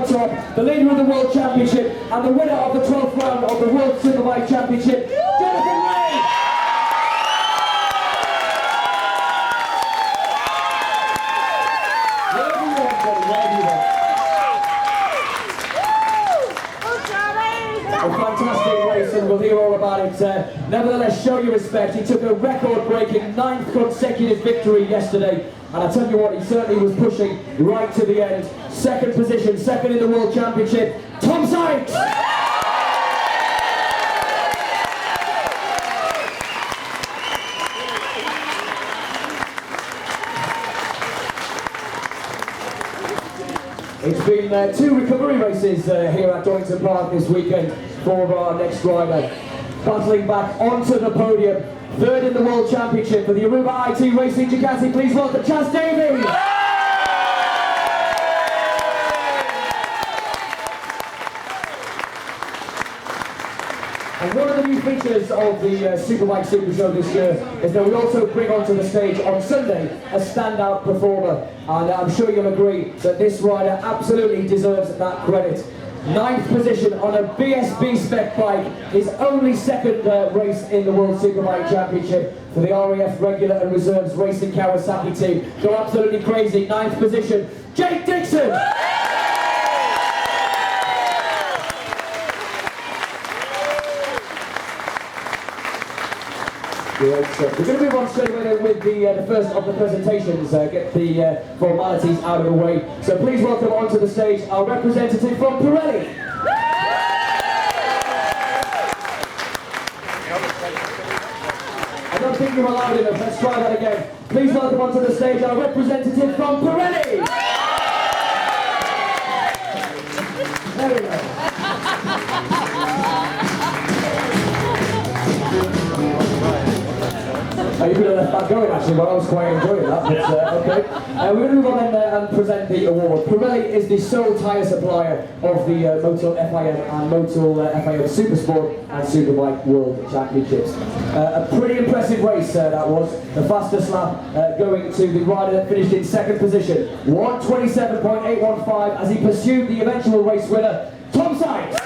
on top, the leader of the World Championship and the winner of the 12th round of the World Superbike Championship, Jonathan Ray! Wherever you want, buddy, wherever you want. A fantastic race, and we'll hear all about it. Nevertheless, show your respect. He took a record-breaking 9th consecutive victory yesterday, and I tell you what, he certainly was pushing right to the end. Second position, second in the World Championship, Tom Sykes! It's been 2 recovery races here at Donington Park this weekend for our next rider. Battling back onto the podium, third in the World Championship for the Aruba IT Racing Ducati. Please welcome Chaz Davies! And one of the new features of the Superbike Super Show this year is that we also bring onto the stage on Sunday a standout performer. And I'm sure you'll agree that this rider absolutely deserves that credit. 9th position on a BSB spec bike, his only second race in the World Superbike Championship for the RAF Regular and Reserves Racing Kawasaki team. Go absolutely crazy, 9th position, Jake Dixon! We're going to move on straight away with the first of the presentations, get the formalities out of the way. So please welcome onto the stage our representative from Pirelli. I don't think you were loud enough, let's try that again. Please welcome onto the stage our representative from Pirelli. There we go. You could have left that going actually, but I was quite enjoying that, but okay. We're going to move on and present the award. Pirelli is the sole tyre supplier of the Motul FIM and Motul FIM Supersport and Superbike World Championships. A pretty impressive race that was. The fastest lap going to the rider that finished in second position, 1:27.815, as he pursued the eventual race winner, Tom Sykes.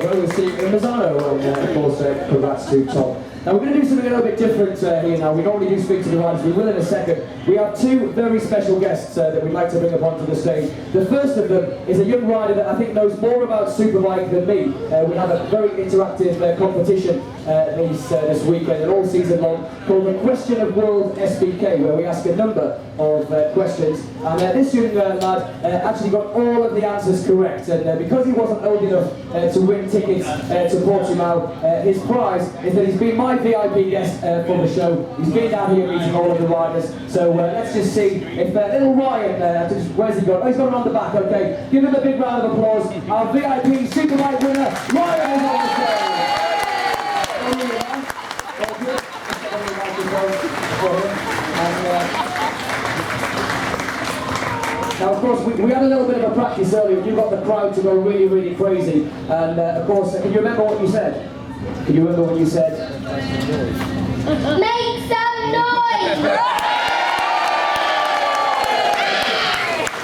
We'll see Mazzano, and of course, congrats to Tom. Now we're going to do something a little bit different here now. We normally do speak to the riders, we will in a second. We have 2 very special guests that we'd like to bring up onto the stage. The first of them is a young rider that I think knows more about Superbike than me. We have a very interactive competition this weekend and all season long called the Question of World SBK, where we ask a number of questions. And this young lad actually got all of the answers correct, and because he wasn't old enough to win tickets to Portimao, his prize is that he's been my VIP guest for the show. He's been down here meeting all of the riders. So let's just see if little Ryan, where's he gone? Oh, he's gone around the back, okay. Give him a big round of applause. Our VIP Superbike winner, Ryan, is on the stage. Now, of course, we had a little bit of a practice earlier. You got the crowd to go really, really crazy. And, of course, can you remember what you said? Can you remember what you said? Make some noise!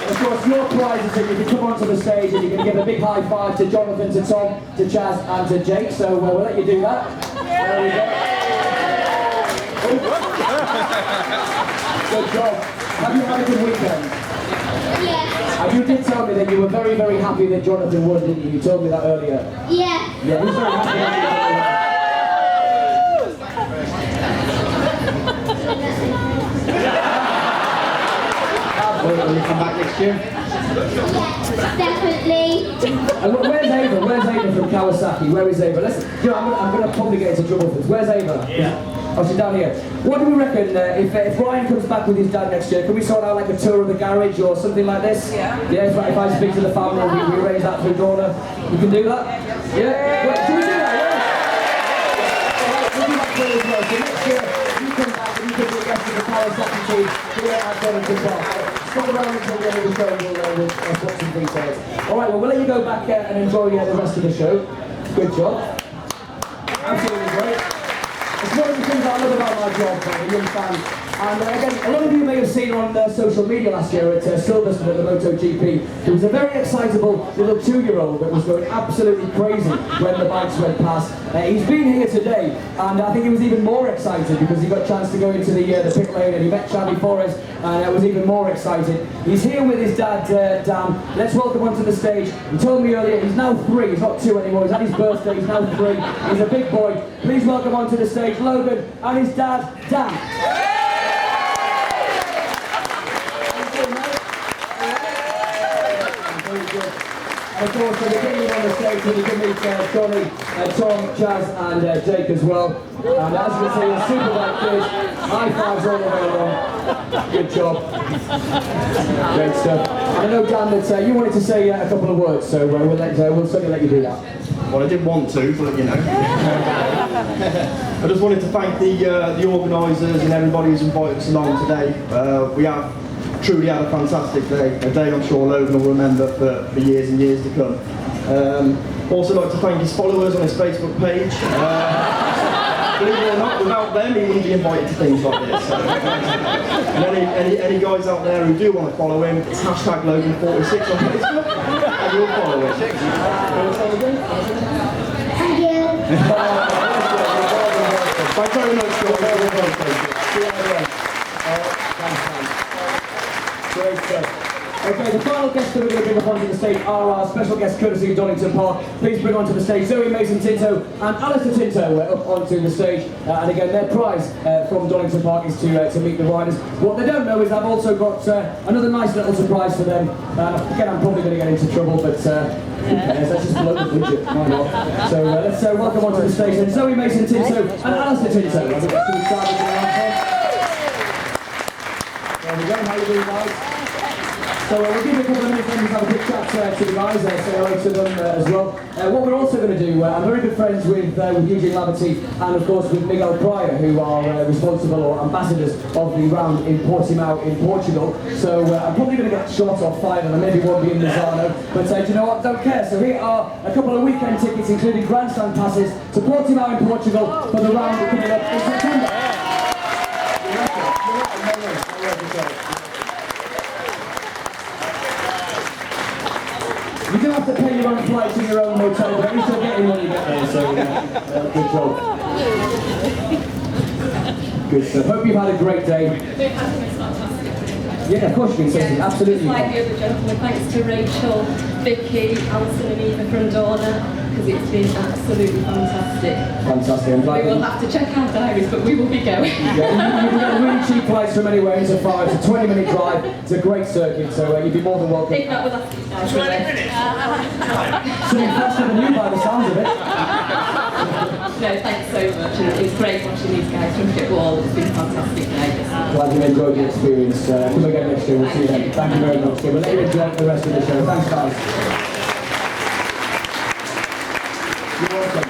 Of course, your prize is that you can come onto the stage and you can give a big high five to Jonathan, to Tom, to Chaz and to Jake. So we'll let you do that. There we go. Good job. Have you had a good weekend? Yes. And you did tell me that you were very, very happy that Jonathan won, didn't you? You told me that earlier. Yeah. Yeah, he was very happy. Will you come back next year? Yes, definitely. And where's Ava? Where's Ava from Kawasaki? Where is Ava? Listen, you know, I'm going to probably get into trouble for this. Where's Ava? Yeah. Oh, she's down here. What do we reckon if Ryan comes back with his dad next year? Can we sort out like a tour of the garage or something like this? Yeah. Yeah, if I speak to the family, we arrange that through Donna. You can do that? Yeah? Well, can we do that? Yeah? We'll do that tour as well. So next year, you come back and you can be a guest of the Kawasaki team here at Donington Park. Stick around until the end of the show and we'll put some details. Alright, well, we'll let you go back and enjoy the rest of the show. Good job. absolutely great. It's one of the things I love about my job, the young fans. And again, a lot of you may have seen on social media last year at Silverstone at the MotoGP, there was a very excitable little 2-year-old that was going absolutely crazy when the bikes went past. He's been here today, and I think he was even more excited because he got a chance to go into the pit lane and he met Xavi Forres, and was even more excited. He's here with his dad, Dan. Let's welcome onto the stage. He told me earlier he's now 3, he's not 2 anymore, he's had his birthday, he's now 3. He's a big boy. Please welcome onto the stage Logan and his dad, Dan. And of course, we're getting on the stage with you can meet Johnny, Tom, Jazz and Jake as well. And as you can see, a super bike kids, high fives all the way along. Good job. Great stuff. And I know, Dan, that you wanted to say a couple of words, so we'll certainly let you do that. Well, I did want to, but you know. I just wanted to thank the organisers and everybody who's invited us along today. We have truly had a fantastic day, a day I'm sure Logan will remember for years and years to come. Also like to thank his followers on his Facebook page. Believe it or not, without them he wouldn't be invited to things like this. So. And any guys out there who do want to follow him, it's #Logan46 on Facebook, and you'll follow him. Thank you. Thanks very much, Great stuff. Okay, the final guests that we're going to bring up onto the stage are our special guest courtesy of Donington Park. Please bring onto the stage Zoe Mason-Tinto and Alistair Tinto up onto the stage. And again, their prize from Donington Park is to meet the riders. What they don't know is I've also got another nice little surprise for them. Again, I'm probably going to get into trouble, but who cares? Let's just blow the budget. Why not? So let's welcome onto the stage then Zoe Mason-Tinto and Alistair Tinto. There we go. How are you doing, guys? So we'll give you a couple of minutes then to have a quick chat to the guys, say hello to them as well. What we're also going to do, I'm very good friends with Eugene Laverty and of course with Miguel Pryor, who are responsible or ambassadors of the round in Portimao in Portugal. So I'm probably going to get shot or fired and I maybe won't be in Misano, but do you know what, don't care. So here are a couple of weekend tickets including grandstand passes to Portimao in Portugal for the round coming up in September. You do have to pay your own flights in your own hotel, but you still get in when you get there, so good job. Good stuff. Hope you've had a great day. Yeah, of course you can say it, absolutely. Just like the other gentlemen, thanks to Rachel, Vicky, Alison and Eva from Dorna, because it's been absolutely fantastic. Fantastic. I'm glad we will have to check our diaries, but we will be going. Yeah, you can get really cheap flights from anywhere into far. It's a 20-minute drive. It's a great circuit, so you'd be more than welcome. If not, we'll have to do 20 minutes. Something faster than you by the sounds of it. No, thanks so much. And it's great watching these guys from Pit Wall. It's been a fantastic day. Glad you enjoyed the experience. Come again next year. We'll see you then. Thank you very much. We'll let you enjoy the rest of the show. Thanks, guys. You're welcome.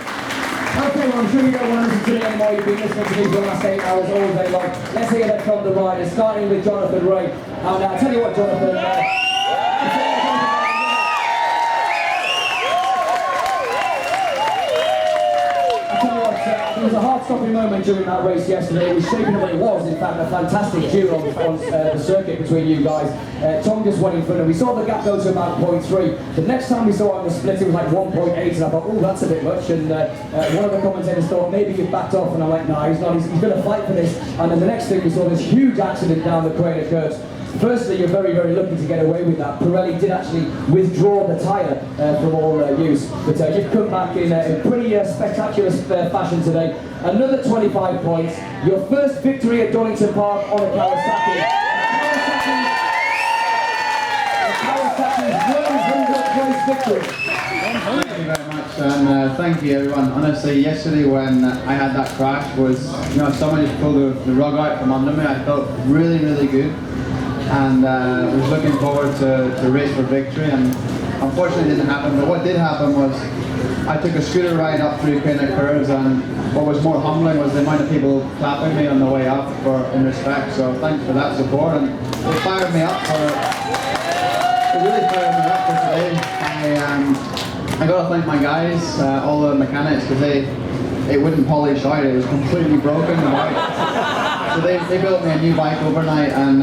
Okay, well, I'm sure you don't want to listen to me anymore. You've been listening to me for the last 8 hours all day long. Let's hear that from the riders, starting with Jonathan Ray. And I'll tell you what, Jonathan. There was a heart-stopping moment during that race yesterday. It was shaping up, it was in fact a fantastic duel on the circuit between you guys. Tom just went in front and we saw the gap go to about 0.3. The next time we saw on the split it was like 1.8 and I thought, oh, that's a bit much. And one of the commentators thought maybe you've backed off and I went, no, he's not, he's going to fight for this. And then the next thing we saw this huge accident down the Crane of Kurtz. Firstly, you're very, very lucky to get away with that. Pirelli did actually withdraw the tyre from all use, but you've come back in pretty spectacular fashion today. Another 25 points. Your first victory at Donington Park on a Kawasaki. Kawasaki's 100th race victory. Thank you very much, and thank you everyone. Honestly, yesterday when I had that crash was, someone just pulled the rug out from under me. I felt really, really good. And was looking forward to race for victory, and unfortunately it didn't happen. But what did happen was I took a scooter ride up through kind of curves, and what was more humbling was the amount of people clapping me on the way up in respect. So thanks for that support, and it fired me up for today. I got to thank my guys, all the mechanics, because it wouldn't polish out. It was completely broken. The bike. So they built me a new bike overnight, and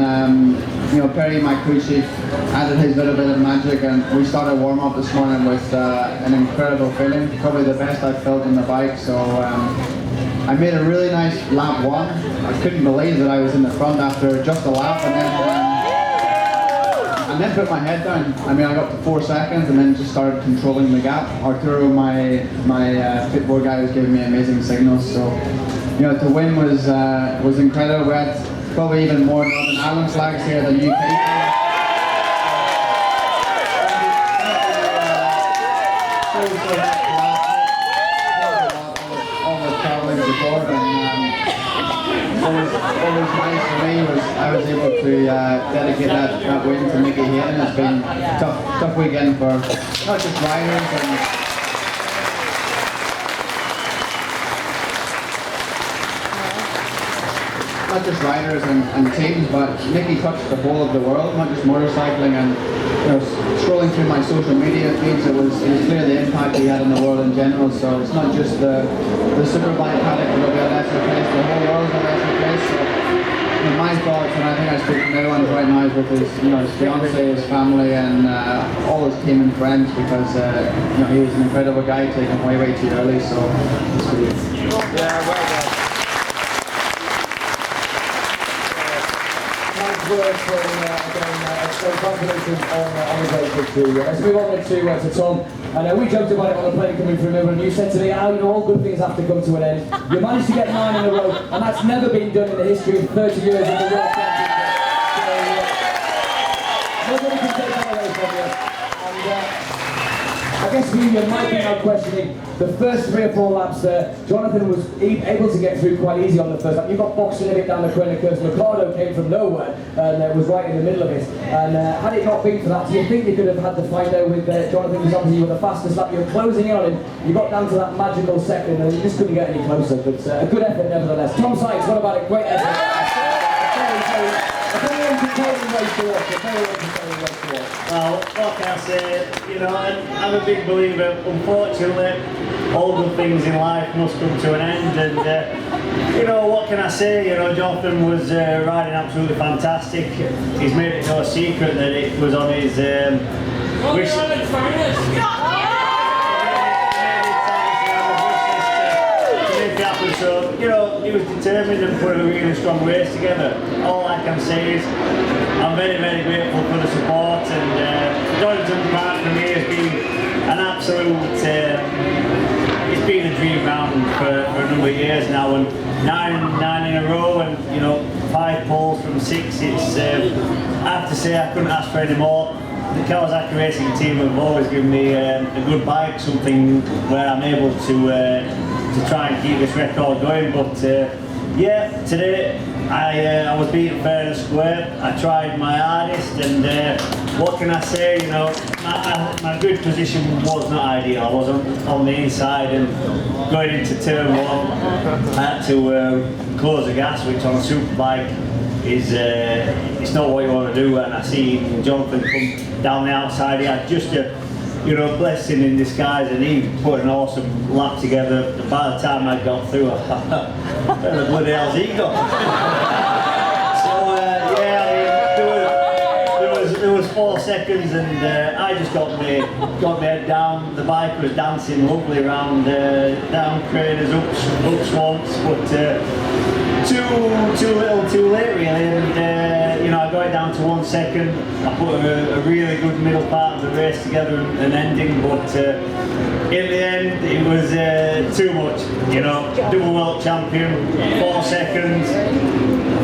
you know, Perry, my crew chief, added his little bit of magic, and we started warm up this morning with an incredible feeling, probably the best I've felt on the bike. So I made a really nice lap 1. I couldn't believe that I was in the front after just a lap, and then put my head down. I mean, I got to 4 seconds and then just started controlling the gap. Arturo, my pitboard guy, was giving me amazing signals. So, you know, to win was incredible. We had probably even more Northern Ireland flags here than UK. All the travelling support, and what was nice for me was I was able to dedicate that win to Mickey Hayden. It's been a tough weekend for not just riders and not just riders and teams, but Mickey touched the whole of the world, not just motorcycling. And you know, scrolling through my social media feeds, it was clear the impact he had on the world in general. So it's not just the Superbike Paddock that will be a lesser place, the whole world's a lesser place. So you know, my thoughts, and I think I speak from everyone right now, is with his fiance, his family, and all his team and friends, because you know, he was an incredible guy, taken way too early. So it's good. Yeah, well done. Words for congratulations on the great victory. Let's move on to Tom. And we joked about it on the plane coming from Liverpool, and you said to me, you know, all good things have to come to an end. You managed to get 9 in a row, and that's never been done in the history of 30 years in the World Championship. So, nobody can take that away from you. And I guess you might be now questioning the first 3 or 4 laps there. Jonathan was able to get through quite easy on the first lap. You got boxing a bit down the corner curves. Ricardo came from nowhere and was right in the middle of it. And had it not been for that, do you think you could have had the fight there with Jonathan? Because obviously you were the fastest lap. You were closing in on him. You got down to that magical second and you just couldn't get any closer. But a good effort nevertheless. Tom Sykes, what about it? Great effort. A very entertaining race to watch. A very entertaining race to watch. Well, what can I say? You know, I'm a big believer. Unfortunately, all good things in life must come to an end, and you know, what can I say? You know, Jonathan was riding absolutely fantastic. He's made it no secret that it was on his wish. So, you know, he was determined and put a really strong race together. All I can say is I'm very grateful for the support, and Donington Park for me has been an absolute, it's been a dream round for a number of years now, and nine in a row, and you know, 5 poles from 6. It's I have to say I couldn't ask for any more. The Kawasaki racing team have always given me a good bike, something where I'm able to try and keep this record going. But yeah, today I was beaten fair and square. I tried my hardest, and what can I say? You know, my grid position was not ideal. I was on the inside, and going into turn 1, I had to close the gas, which on a superbike is it's not what you want to do. And I see Jonathan come down the outside. He had just a blessing in disguise, and he put an awesome lap together. By the time I got through, where the bloody hell's he got? So yeah, there was 4 seconds, and I just got my head down. The bike was dancing lovely around down craters, up swamps, but too little, too late really, and you know, I got it down to 1 second. I put a really good middle part of the race together and ending, but in the end it was too much. You know, double world champion, 4 seconds. I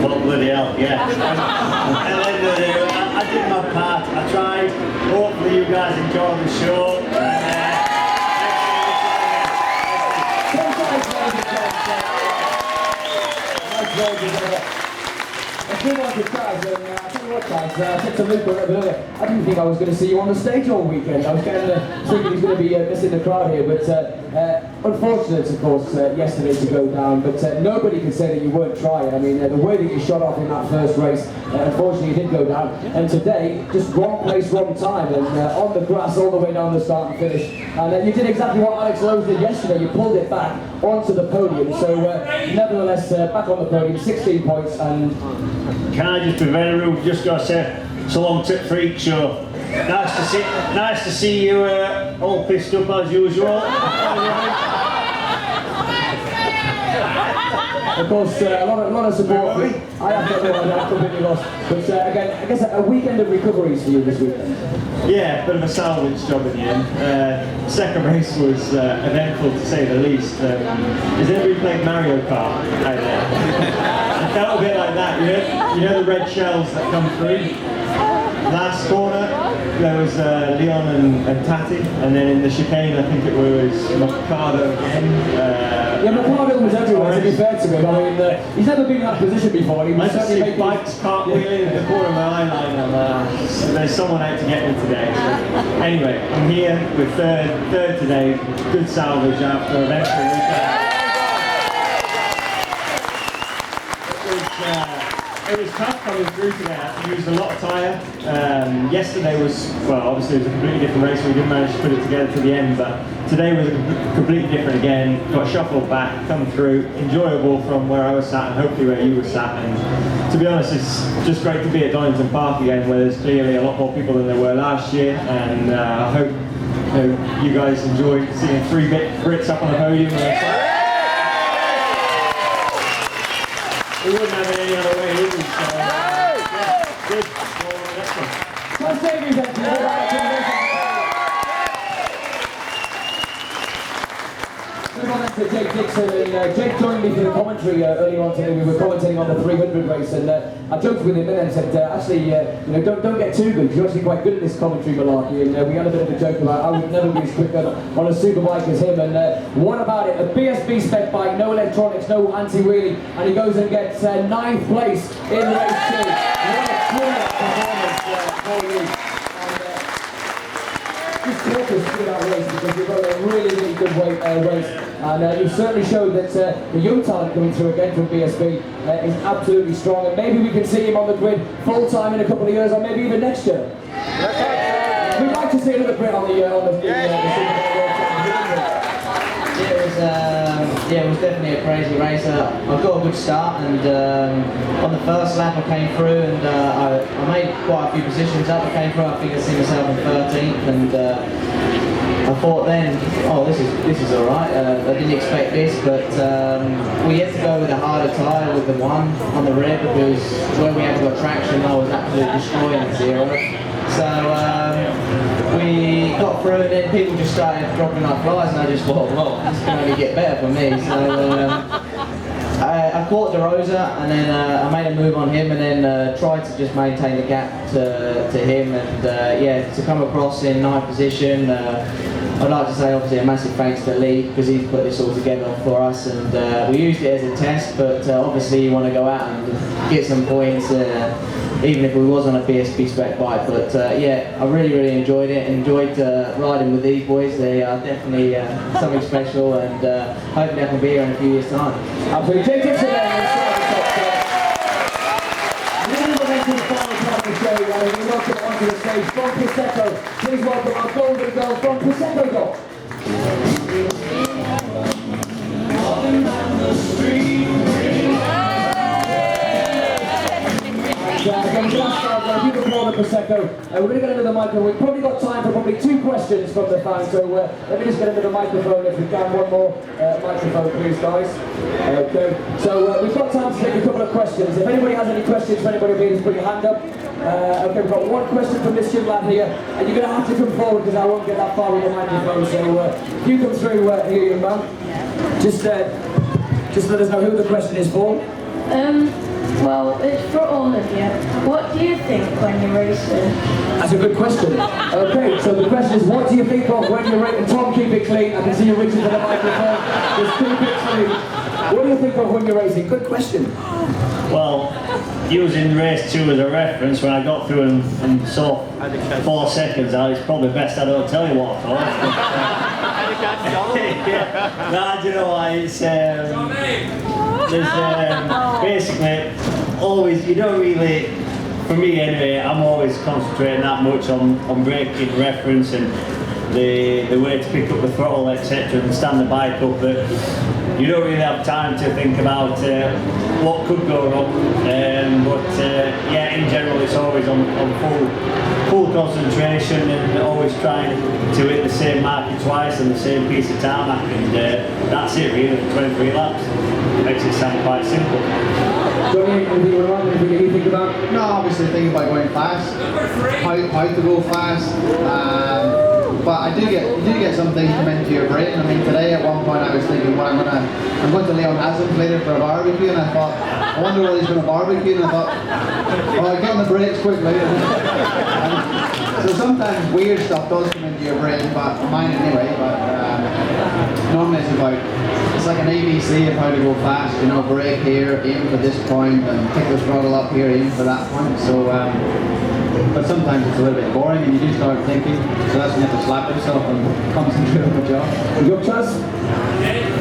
thought, bloody hell, yeah. And at the end of the day, I did my part. I tried. Hopefully you guys enjoyed the show. I do want to guys, I tell you what guys, I said to Luke a little bit earlier, I didn't think I was going to see you on the stage all weekend. I was kind of thinking he's going to be missing the crowd here, but unfortunate, of course, yesterday to go down, but nobody can say that you weren't trying. I mean, the way that you shot off in that first race, unfortunately you did go down. And today, just wrong place, wrong time, and on the grass all the way down the start and finish. And you did exactly what Alex Lowe did yesterday. You pulled it back onto the podium. So, nevertheless, back on the podium, 16 points. And can I just be very rude? Just gotta say, so long to Freak Show. Nice to see you all pissed up as usual. Of course, a lot of support. I have no idea, I'm completely lost. But again, I guess a weekend of recoveries for you this weekend. Yeah, bit of a salvage job in the end. Second race was eventful to say the least. Has anybody played Mario Kart out there? It felt a bit like that, you know the red shells that come through? Last corner, there was Leon and Tati, and then in the chicane, I think it was Mercado again. Yeah, Mercado was everywhere, to be fair to him. I mean, he's never been in that position before. He was I just certainly see making bikes cartwheeling in the corner of my eye line, and so there's someone out to get me today. So, anyway, I'm here with third today, good salvage after a eventful weekend. It was tough coming through today. I used a lot of tyre. Yesterday was, well, obviously it was a completely different race, so we didn't manage to put it together to the end, but today was completely different again. Got shuffled back, come through, enjoyable from where I was sat and hopefully where you were sat. And to be honest, it's just great to be at Donington Park again, where there's clearly a lot more people than there were last year, and I hope you guys enjoyed seeing three Brits up on the podium. We wouldn't have it any other way, would we? So, yeah, good. Go on to the next one. Come save me, then. Move on to Jake Dixon. Jake joined me for the commentary earlier on today. We were commentating on the 300 race, and I joked with him and said, actually, don't get too good. You're actually quite good at this commentary malarkey. And we had a bit of a joke about I would never be as quick on a superbike as him. And what about it? A BSB spec bike, no electronics, no anti-wheelie, and he goes and gets 9th place in race 2. What a brilliant performance for you. Just talk us through that race, because you've got a really, really good race, and you certainly showed that the young talent coming through again from BSB is absolutely strong, and maybe we can see him on the grid full time in a couple of years, or maybe even next year. We'd like to see another Brit on the it was definitely a crazy race. I got a good start, and on the first lap I came through, and I made quite a few positions up. I came through, I think I see myself in 13th, and I thought then, oh, this is all right. I didn't expect this, but we had to go with a harder tyre with the one on the rear, because where we hadn't got traction, I was absolutely destroying the zero. So we got through, and then people just started dropping like flies, and I just thought, well, this can only get better for me. So I caught DeRosa, and then I made a move on him, and then tried to just maintain the gap to him, and yeah, to come across in 9th position. I'd like to say obviously a massive thanks to Lee, because he's put this all together for us, and we used it as a test, but obviously you want to go out and get some points, even if we was on a BSB spec bike. But yeah, I really enjoyed it, enjoyed riding with these boys. They are definitely something special, and hopefully I can be here in a few years' time. Absolutely. Jake Dixon there. Moving on to the final part of the show, we welcome onto the stage from Prosecco. Please welcome our golden girl from Prosecco Golf. People call the Prosecco. We're going to get into the microphone. We've probably got time for probably 2 questions from the fans, so let me just get into the microphone if we can. One more microphone, please, guys. Okay, so we've got time to take a couple of questions. If anybody has any questions for anybody, please put your hand up. Okay, we've got one question from this young lad here, and you're going to have to come forward because I won't get that far with the microphone. So if you come through here, young man, just let us know who the question is for. Well, it's for all of you. What do you think when you're racing? That's a good question. Okay, so the question is, what do you think of when you're racing? Tom, keep it clean. I can see you reaching for the microphone. Just keep it clean. What do you think of when you're racing? Good question. Well, using race 2 as a reference, when I got through and saw 4 seconds out, it's probably best I don't tell you what I thought. Nah, do you know why? It's there's basically always, you don't really, for me anyway, I'm always concentrating that much on braking reference and the way to pick up the throttle, etc., and stand the bike up, that you don't really have time to think about what could go wrong. But yeah, in general, it's always on full concentration and always trying to hit the same marker twice on the same piece of tarmac, and that's it really for 23 laps. Makes it sound quite simple. Johnny, anything you want to anything you think about? No, obviously think about going fast, how to go fast. But you do get some things come into your brain. I mean, today at one point I was thinking, well, I'm going to Leon Haslam's later for a barbecue, and I thought, I wonder what he's going to barbecue, and I thought, well, get on the brakes quickly. So sometimes weird stuff does come into your brain, but mine anyway. But normally it's like an ABC of how to go fast. You know, brake here, aim for this point, and pick the throttle up here, aim for that point. So. But sometimes it's a little bit boring and you do start thinking, so that's when you have to slap yourself and concentrate on the job. Your Chaz?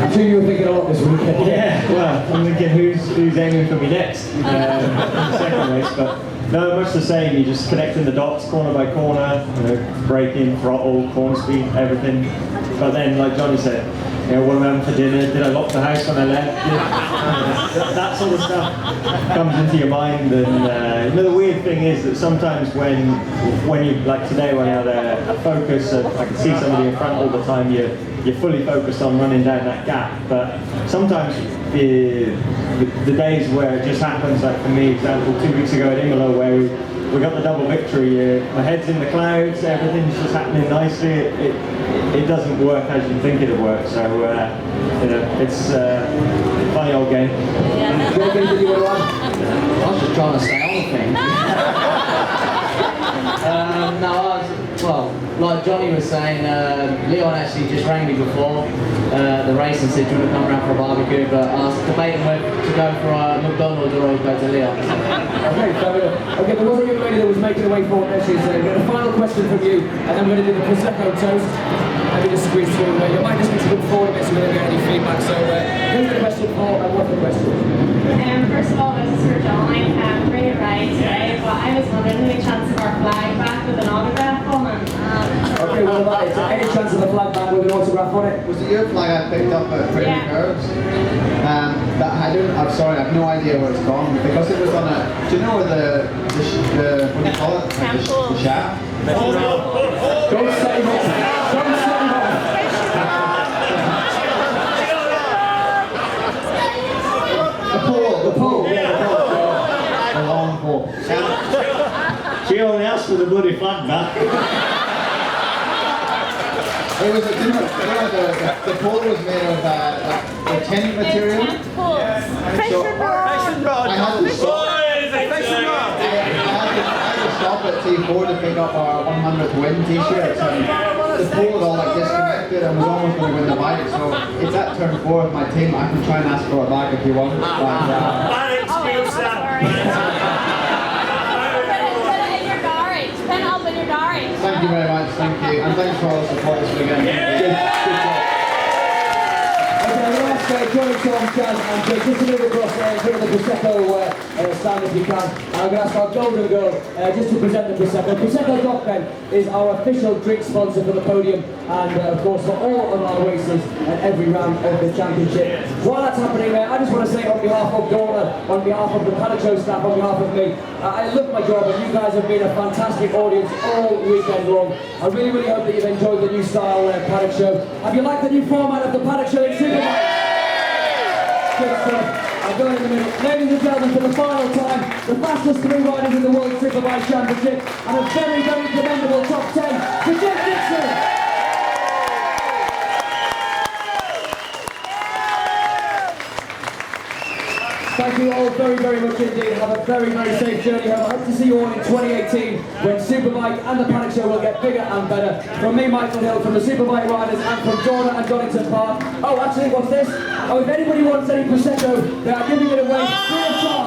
I'm sure you were thinking a lot this weekend. Yeah, well, I'm thinking who's aiming for me next in the second race, but no, much the same. You're just connecting the dots corner by corner, you know, braking, throttle, corner speed, everything. But then, like Johnny said, you know, what am I having for dinner? Did I lock the house when I left? That sort of stuff comes into your mind. And you know, the weird thing is that sometimes when you, like today, when I had a focus, I could see somebody in front all the time. You're fully focused on running down that gap. But sometimes the days where it just happens, like for me, example, 2 weeks ago at Imola, where we got the double victory. My head's in the clouds, everything's just happening nicely. It doesn't work as you think it'll work. So you know, it's a funny old game. I was just trying to stay on the thing. Well, like Johnny was saying, Leon actually just rang me before the race and said, do you want to come around for a barbecue? But I was debating whether to go for McDonald's or go to Leon. Okay, fair enough. Okay, there was a young lady that was making her way forward there. She's got a final question from you, and then we're going to do the Prosecco toast. Let me just squeeze through. You might just need to look forward a bit so we don't get any feedback. So, here's the question for, and what's the question? First of all, this is for John. Bring it right today, but I was wondering any chance of our flag back with an autograph on it. Okay, what about it? Any chance of the flag back with an autograph on it? Was it your flag I picked up at Craven Curves? I'm sorry, I have no idea where it's gone, because it was on a, do you know where the what do you call it? The shaft? Don't set him off. Don't set him off. The pole. The pole. Yeah, the pole. The long pole. She only asked for the bloody flag back. It was, the pole was made of a tin material. So I had to stop. I had to stop at T4 to pick up our 100th win t-shirts, and the pole was all like disconnected and was almost going to win the bike. So it's at turn 4 of my team. I can try and ask for it back if you want. But, thank you very much, thank you, and thanks for all the support this weekend. Good job. Okay, last Johnny, Tom, Chaz, and Jake, just to move across there, put the Prosecco stand if you can. And I'm going to ask our golden girl just to present the Prosecco. Prosecco Dockpen is our official drink sponsor for the podium, and of course for all of our races and every round of the championship. While that's happening, I just want to say on behalf of Donna, on behalf of the Paddock Show staff, on behalf of me, I love my job, and you guys have been a fantastic audience all weekend long. I really, really hope that you've enjoyed the new style Paddock Show. Have you liked the new format of the Paddock Show in Superbike? Good stuff. I'm going in a minute. Ladies and gentlemen, for the final time, the fastest 3 riders in the World Superbike Championship, and a very, very commendable top 10 for Jake Dixon. Thank you all very, very much indeed. Have a very, very safe journey home. I hope to see you all in 2018 when Superbike and the Paddock Show will get bigger and better. From me, Michael Hill, from the Superbike riders, and from Dorna and Donington Park. Oh, actually, what's this? Oh, if anybody wants any Prosecco, they are giving it away free of charge.